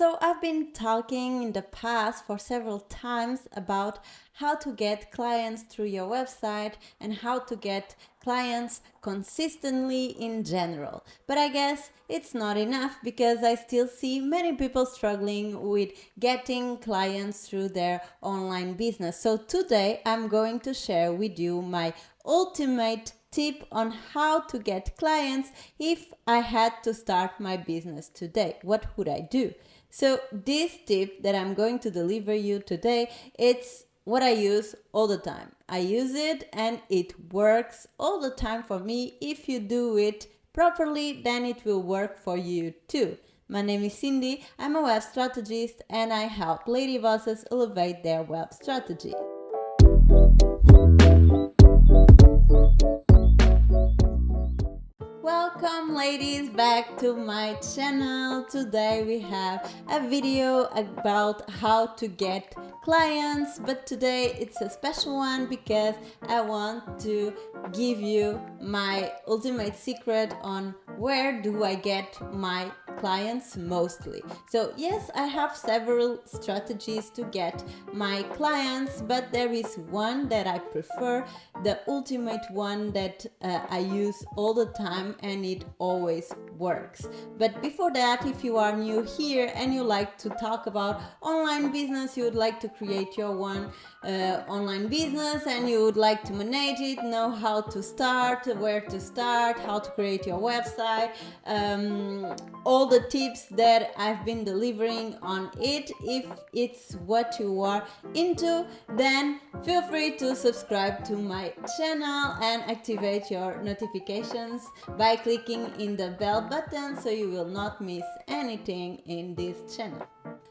So I've been talking in the past for several times about how to get clients through your website and how to get clients consistently in general. But I guess it's not enough because I still see many people struggling with getting clients through their online business. So today I'm going to share with you my ultimate tip on how to get clients if I had to start my business today. What would I do? So this tip that I'm going to deliver you today, it's what I use all the time. I use it and it works all the time for me. If you do it properly, then it will work for you too. My name is Cindy, I'm a web strategist and I help lady bosses elevate their web strategy. Welcome ladies back to my channel. Today we have a video about how to get clients, but today it's a special one because I want to give you my ultimate secret on where do I get my clients mostly. So yes, I have several strategies to get my clients, but there is one that I prefer, the ultimate one that I use all the time and it always works. But before that, if you are new here and you like to talk about online business, you would like to create your one online business and you would like to manage it, know how to start, where to start, how to create your website, all the tips that I've been delivering on it. If it's what you are into, then feel free to subscribe to my channel and activate your notifications by clicking in the bell button so you will not miss anything in this channel.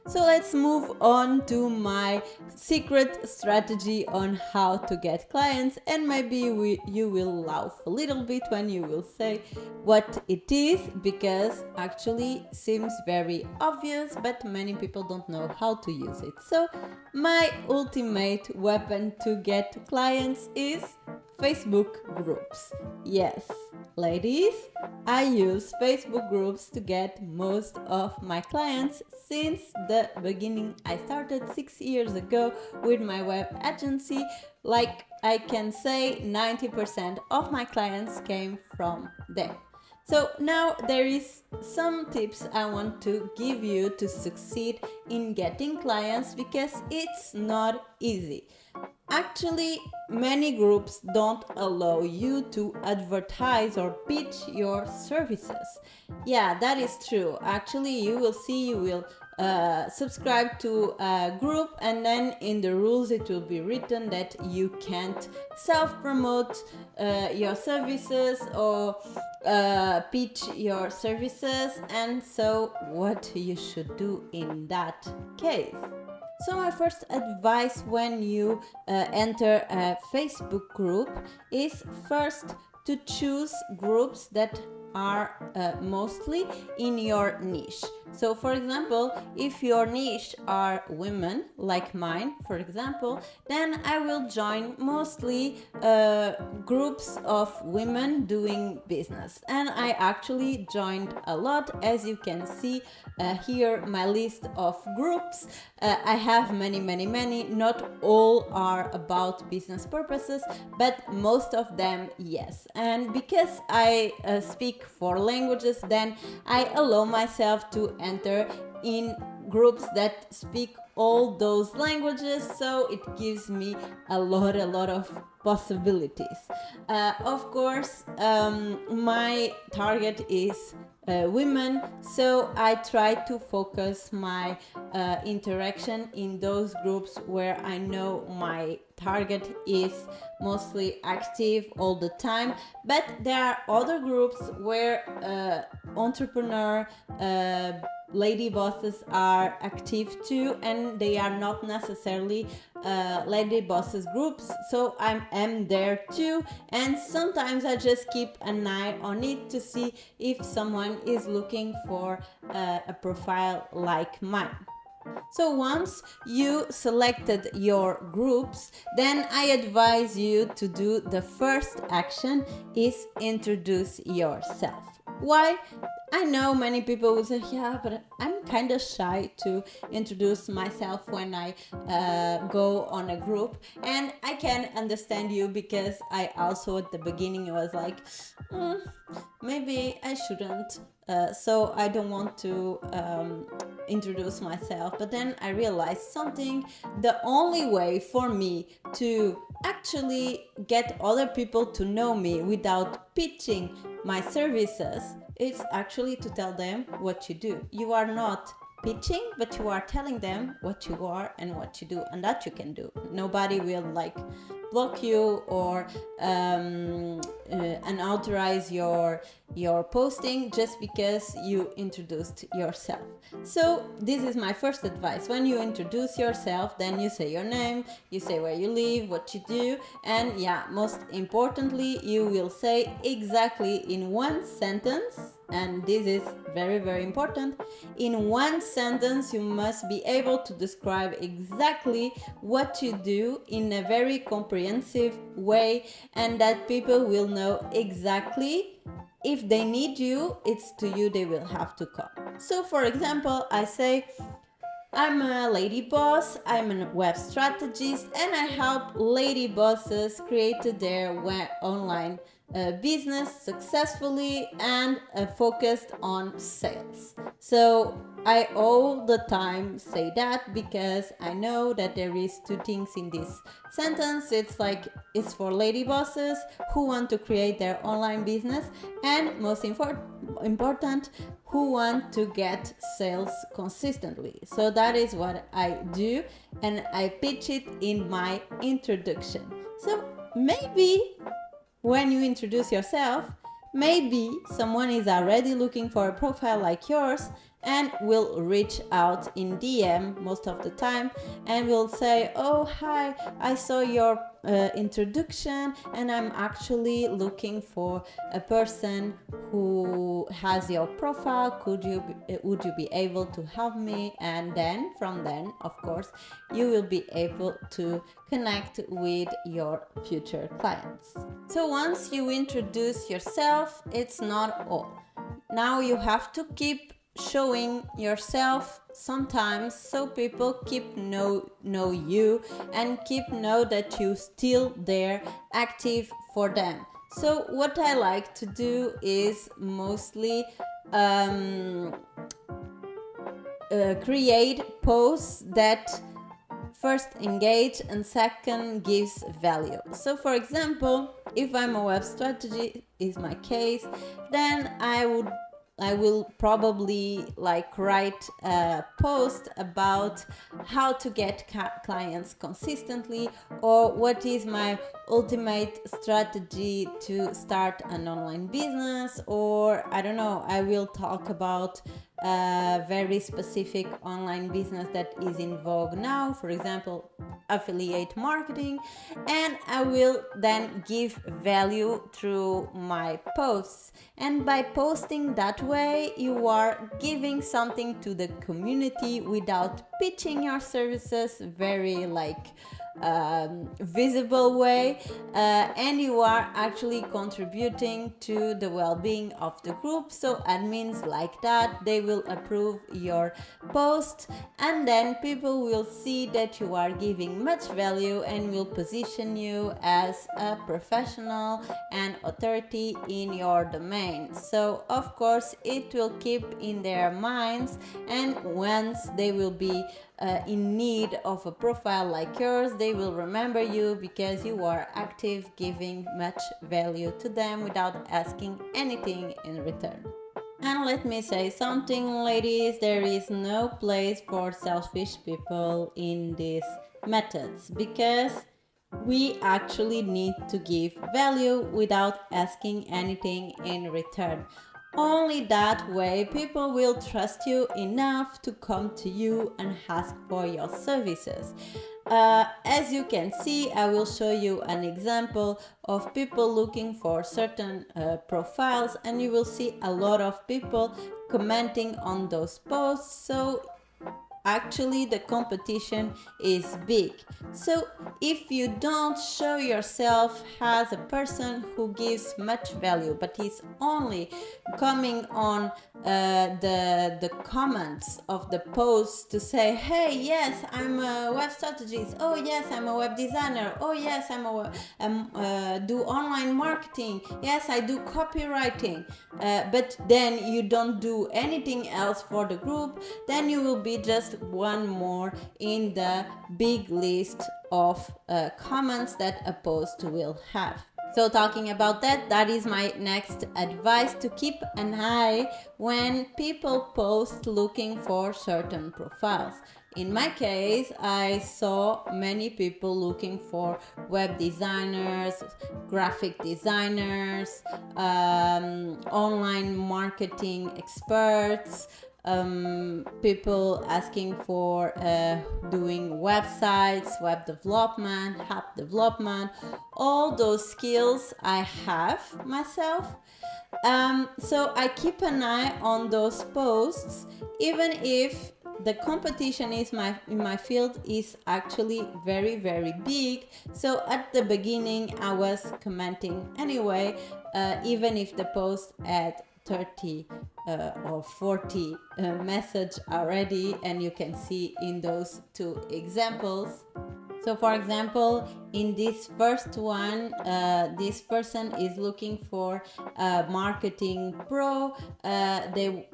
So let's move on to my secret strategy on how to get clients, and maybe you will laugh a little bit when you will say what it is, because actually seems very obvious but many people don't know how to use it. So my ultimate weapon to get clients is Facebook groups. Yes, ladies, I use Facebook groups to get most of my clients since the beginning. I started 6 years ago with my web agency. Like I can say 90% of my clients came from there. So now there is some tips I want to give you to succeed in getting clients because it's not easy. Actually, many groups don't allow you to advertise or pitch your services. Yeah, that is true. Actually, you will subscribe to a group and then in the rules it will be written that you can't self-promote your services or pitch your services, and so what you should do in that case. So my first advice when you enter a Facebook group is first to choose groups that are mostly in your niche. So for example, if your niche are women, like mine for example, then I will join mostly groups of women doing business. And I actually joined a lot. As you can see here my list of groups. I have many. Not all are about business purposes, but most of them yes. And because I speak 4 languages, then I allow myself to enter in groups that speak all those languages, so it gives me a lot of possibilities. Of course, my target is women, so I try to focus my interaction in those groups where I know my target is mostly active all the time. But there are other groups where entrepreneur lady bosses are active too, and they are not necessarily lady bosses groups, so I am there too, and sometimes I just keep an eye on it to see if someone is looking for a profile like mine. So once you selected your groups, then I advise you to do the first action is introduce yourself. Why? I know many people will say, yeah, but I'm kind of shy to introduce myself when I go on a group. And I can understand you, because I also at the beginning was like, "Mm, maybe I shouldn't. So I don't want to introduce myself." But then I realized something. The only way for me to actually get other people to know me without pitching my services is actually to tell them what you do. You are not pitching, but you are telling them what you are and what you do, and that you can do. Nobody will like block you or unauthorize your posting just because you introduced yourself. So this is my first advice. When you introduce yourself, then you say your name, you say where you live, what you do, and yeah, most importantly, you will say exactly in one sentence, and this is very, very important. In one sentence, you must be able to describe exactly what you do in a very comprehensive way, and that people will know exactly if they need you, it's to you they will have to come. So, for example, I say, I'm a lady boss, I'm a web strategist, and I help lady bosses create their online business successfully and focused on sales. So I all the time say that because I know that there is two things in this sentence. It's like it's for lady bosses who want to create their online business, and most important, who want to get sales consistently. So that is what I do, and I pitch it in my introduction. So maybe when you introduce yourself, maybe someone is already looking for a profile like yours and will reach out in DM most of the time and will say, oh, hi, I saw your introduction and I'm actually looking for a person who has your profile. Would you be able to help me? And then from then, of course, you will be able to connect with your future clients. So once you introduce yourself, it's not all. Now you have to keep showing yourself sometimes, so people keep know you and keep know that you still there active for them. So what I like to do is mostly create posts that first engage and second gives value. So for example, if I'm a web strategy is my case, then I will probably like write a post about how to get clients consistently, or what is my ultimate strategy to start an online business, or I don't know, I will talk about a very specific online business that is in vogue now, for example, affiliate marketing, and I will then give value through my posts. And by posting that way, you are giving something to the community without pitching your services very like visible way, and you are actually contributing to the well-being of the group. So admins like that, they will approve your post, and then people will see that you are giving much value and will position you as a professional and authority in your domain. So of course it will keep in their minds, and once they will be in need of a profile like yours, they will remember you because you are active, giving much value to them without asking anything in return. And let me say something, ladies, there is no place for selfish people in these methods, because we actually need to give value without asking anything in return. Only that way people will trust you enough to come to you and ask for your services. As you can see, I will show you an example of people looking for certain profiles, and you will see a lot of people commenting on those posts. So actually the competition is big. So if you don't show yourself as a person who gives much value, but is only coming on the comments of the posts to say, hey, yes, I'm a web strategist, oh yes, I'm a web designer, oh yes, do online marketing, yes, I do copywriting, but then you don't do anything else for the group, then you will be just one more in the big list of comments that a post will have. So talking about that, that is my next advice, to keep an eye when people post looking for certain profiles. In my case, I saw many people looking for web designers, graphic designers, online marketing experts, people asking for doing websites, web development, app development, all those skills I have myself. So I keep an eye on those posts, even if the competition in my field is actually very, very big. So at the beginning I was commenting anyway, even if the post had 30 or 40 message already, and you can see in those two examples. So for example, in this first one, this person is looking for a marketing pro.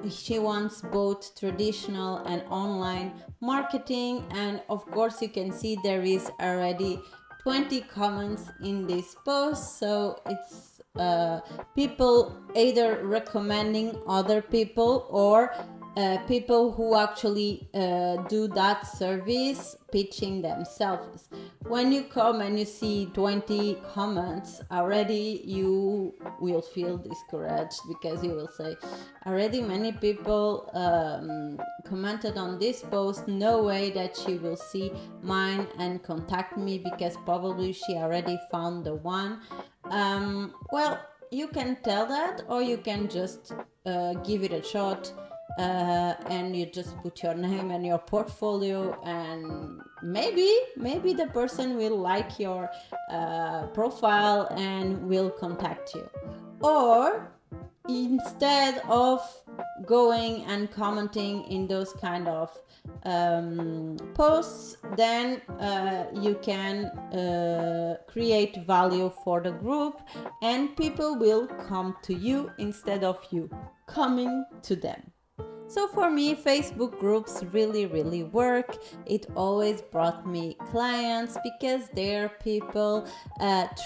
She wants both traditional and online marketing, and of course you can see there is already 20 comments in this post. So it's people either recommending other people, or people who actually do that service pitching themselves. When you come and you see 20 comments already, you will feel discouraged, because you will say, already many people commented on this post, no way that she will see mine and contact me, because probably she already found the one. Well, you can tell that, or you can just give it a shot, and you just put your name and your portfolio, and maybe the person will like your profile and will contact you. Or instead of going and commenting in those kind of posts, then you can create value for the group, and people will come to you instead of you coming to them. So for me, Facebook groups really, really work. It always brought me clients, because there people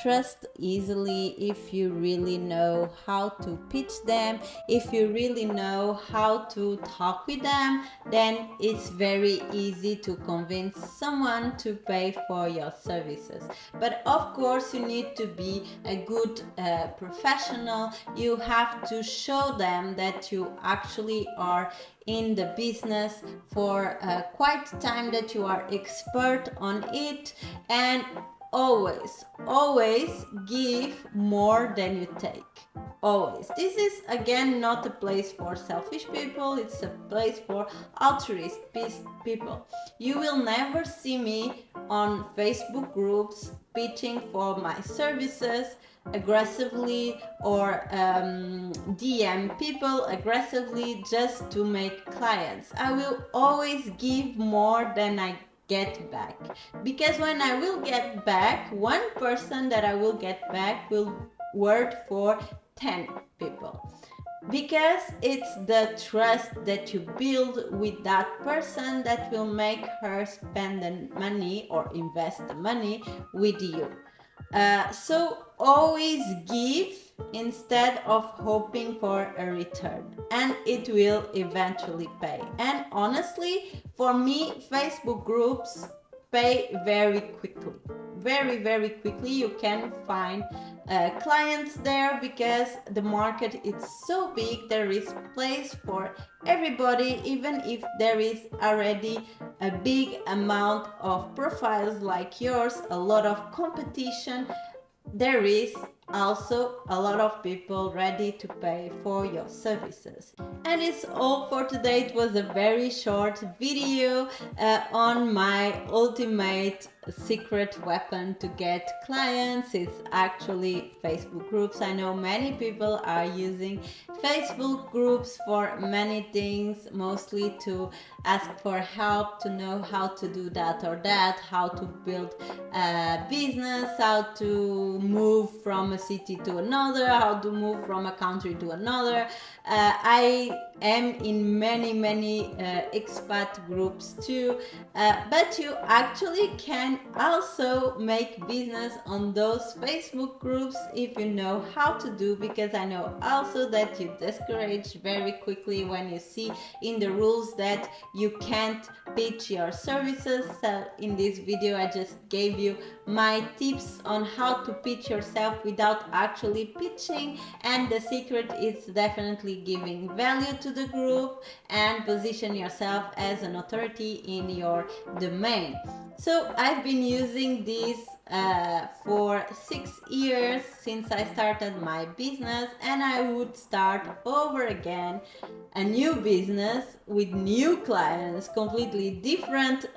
trust easily if you really know how to pitch them, if you really know how to talk with them, then it's very easy to convince someone to pay for your services. But of course, you need to be a good professional. You have to show them that you actually are in the business for quite time, that you are expert on it, and always give more than you take. Always. This is again not a place for selfish people, it's a place for altruist people. You will never see me on Facebook groups pitching for my services aggressively, or DM people aggressively just to make clients. I will always give more than I get back, because when I will get back, one person that I will get back will work for 10 people, because it's the trust that you build with that person that will make her spend the money or invest the money with you. So always give instead of hoping for a return, and it will eventually pay. And honestly, for me, Facebook groups pay very quickly. Very quickly you can find clients there, because the market is so big. There is place for everybody, even if there is already a big amount of profiles like yours, a lot of competition. There is also a lot of people ready to pay for your services. And it's all for today. It was a very short video on my ultimate secret weapon to get clients. It's actually Facebook groups. I know many people are using Facebook groups for many things, mostly to ask for help, to know how to do that or that, how to build a business, how to move from a city to another, how to move from a country to another. I am in many expat groups too, but you actually can also make business on those Facebook groups if you know how to do, because I know also that you discourage very quickly when you see in the rules that you can't pitch your services. So in this video I just gave you my tips on how to pitch yourself without actually pitching, and the secret is definitely giving value to the group and position yourself as an authority in your domain. So I've been using this for 6 years since I started my business, and I would start over again a new business with new clients, completely different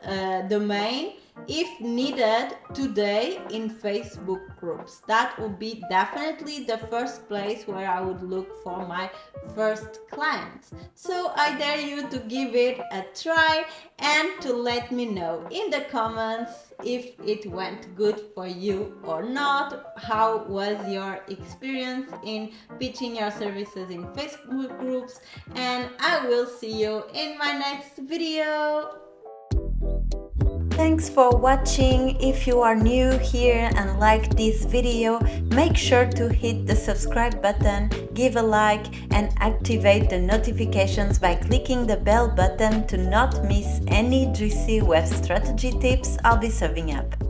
domain, if needed, today in Facebook groups. That would be definitely the first place where I would look for my first clients. So I dare you to give it a try and to let me know in the comments if it went good for you or not. How was your experience in pitching your services in Facebook groups? And I will see you in my next video. Thanks for watching. If you are new here and like this video, make sure to hit the subscribe button, give a like and activate the notifications by clicking the bell button to not miss any juicy web strategy tips I'll be serving up.